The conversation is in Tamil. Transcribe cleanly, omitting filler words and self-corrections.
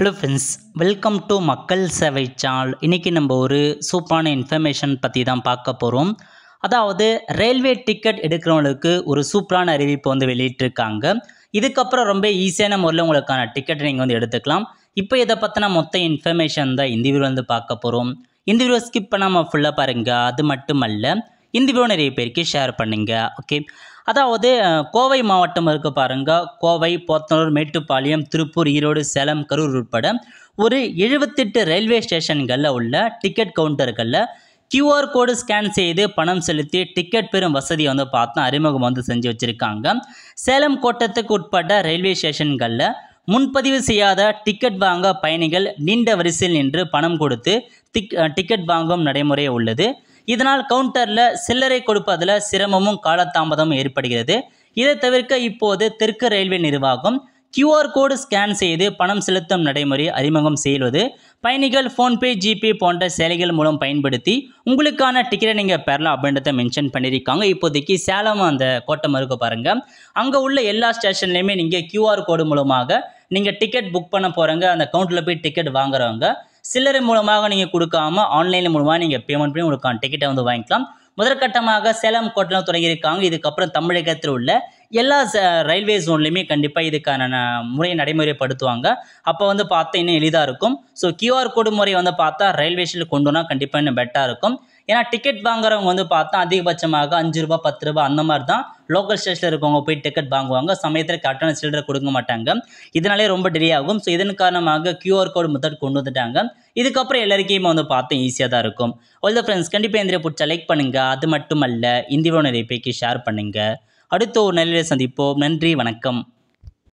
ஹலோ ஃப்ரெண்ட்ஸ், வெல்கம் டு மக்கள் சேவை சேனல். இன்றைக்கி நம்ம ஒரு சூப்பரான இன்ஃபர்மேஷன் பற்றி தான் பார்க்க போகிறோம். அதாவது ரயில்வே டிக்கெட் எடுக்கிறவங்களுக்கு ஒரு சூப்பரான அறிவிப்பு வெளியிட்டிருக்காங்க. இதுக்கப்புறம் ரொம்ப ஈஸியான முறையில் உங்களுக்கான டிக்கெட்டை நீங்கள் எடுத்துக்கலாம். இப்போ இதை பற்றின மொத்த இன்ஃபர்மேஷன் தான் இந்த வீடியோ பார்க்க போகிறோம். இந்த வீடியோ ஸ்கிப் பண்ணாமல் ஃபுல்லாக பாருங்கள். அது மட்டுமல்ல, இந்த வீடியோ நிறைய பேருக்கு ஷேர் பண்ணுங்க. ஓகே, அதாவது கோவை மாவட்டம் இருக்க பாருங்கள். கோவை, போத்தனூர், மேட்டுப்பாளையம், திருப்பூர், ஈரோடு, சேலம், கரூர் உட்பட ஒரு 78 ரயில்வே ஸ்டேஷன்களில் உள்ள டிக்கெட் கவுண்டர்களில் QR கோடு ஸ்கேன் செய்து பணம் செலுத்தி டிக்கெட் பெறும் வசதியை பார்த்தா அறிமுகம் செஞ்சு வச்சுருக்காங்க. சேலம் கோட்டத்துக்கு உட்பட்ட ரயில்வே ஸ்டேஷன்களில் முன்பதிவு செய்யாத டிக்கெட் வாங்க பயணிகள் நீண்ட வரிசையில் நின்று பணம் கொடுத்து டிக்கெட் வாங்கும் நடைமுறை உள்ளது. இதனால் கவுண்டரில் சில்லறை கொடுப்பதில் சிரமமும் காலதாமதமும் ஏற்படுகிறது. இதை தவிர்க்க இப்போது தெற்கு ரயில்வே நிர்வாகம் QR கோடு ஸ்கேன் செய்து பணம் செலுத்தும் நடைமுறை அறிமுகம் செய்வது. பயணிகள் ஃபோன்பே, ஜிபே போன்ற செயலிகள் மூலம் பயன்படுத்தி உங்களுக்கான டிக்கெட்டை நீங்கள் பெறலாம் அப்படின்றத மென்ஷன் பண்ணியிருக்காங்க. இப்போதைக்கு சேலம் அந்த கோட்டம் இருக்க பாருங்கள். அங்கே உள்ள எல்லா ஸ்டேஷன்லையுமே நீங்கள் QR கோடு மூலமாக நீங்கள் டிக்கெட் புக் பண்ண போகிறவங்க, அந்த கவுண்டரில் போய் டிக்கெட் வாங்குறவங்க சில்லறை மூலமாக நீங்கள் கொடுக்காம ஆன்லைன் மூலமாக நீங்கள் பேமெண்ட் பண்ணி உங்களுக்கான டிக்கெட்டை வாங்கிக்கலாம். முதற்கட்டமாக சேலம் கோட்டையில் தொடங்கியிருக்காங்க. இதுக்கப்புறம் தமிழகத்தில் உள்ள எல்லா ரயில்வே ஜோன்லையுமே கண்டிப்பாக இதுக்கான முறையை நடைமுறைப்படுத்துவாங்க. அப்போ பார்த்தா இன்னும் எளிதாக இருக்கும். ஸோ QR கோடு முறை பார்த்தா ரயில்வே ஸ்டேஷனில் கொண்டு வந்தால் கண்டிப்பாக இன்னும் பெட்டராக இருக்கும். ஏன்னா டிக்கெட் வாங்குறவங்க பார்த்தா அதிகபட்சமாக 5 ரூபா 10 ரூபா அந்த மாதிரி தான் லோக்கல் ஸ்டேஷனில் இருக்கவங்க போய் டிக்கெட் வாங்குவாங்க. சமயத்தில் கரெக்டான சில்லறை கொடுக்க மாட்டாங்க. இதனாலே ரொம்ப டிலே ஆகும். ஸோ இதன் காரணமாக QR கோடு மெத்தட் கொண்டு வந்துட்டாங்க. இதுக்கப்புறம் எல்லாருக்கையுமே பார்த்தா ஈஸியாக தான் இருக்கும். ஆல் ஃப்ரெண்ட்ஸ், கண்டிப்பாக இந்த பிடிச்சா லைக் பண்ணுங்கள். அது மட்டுமல்ல, இந்த வீடியோ நிறைய பேருக்கு ஷேர் பண்ணுங்கள். அடுத்த ஒரு நிலையில் சந்திப்போம். நன்றி, வணக்கம்.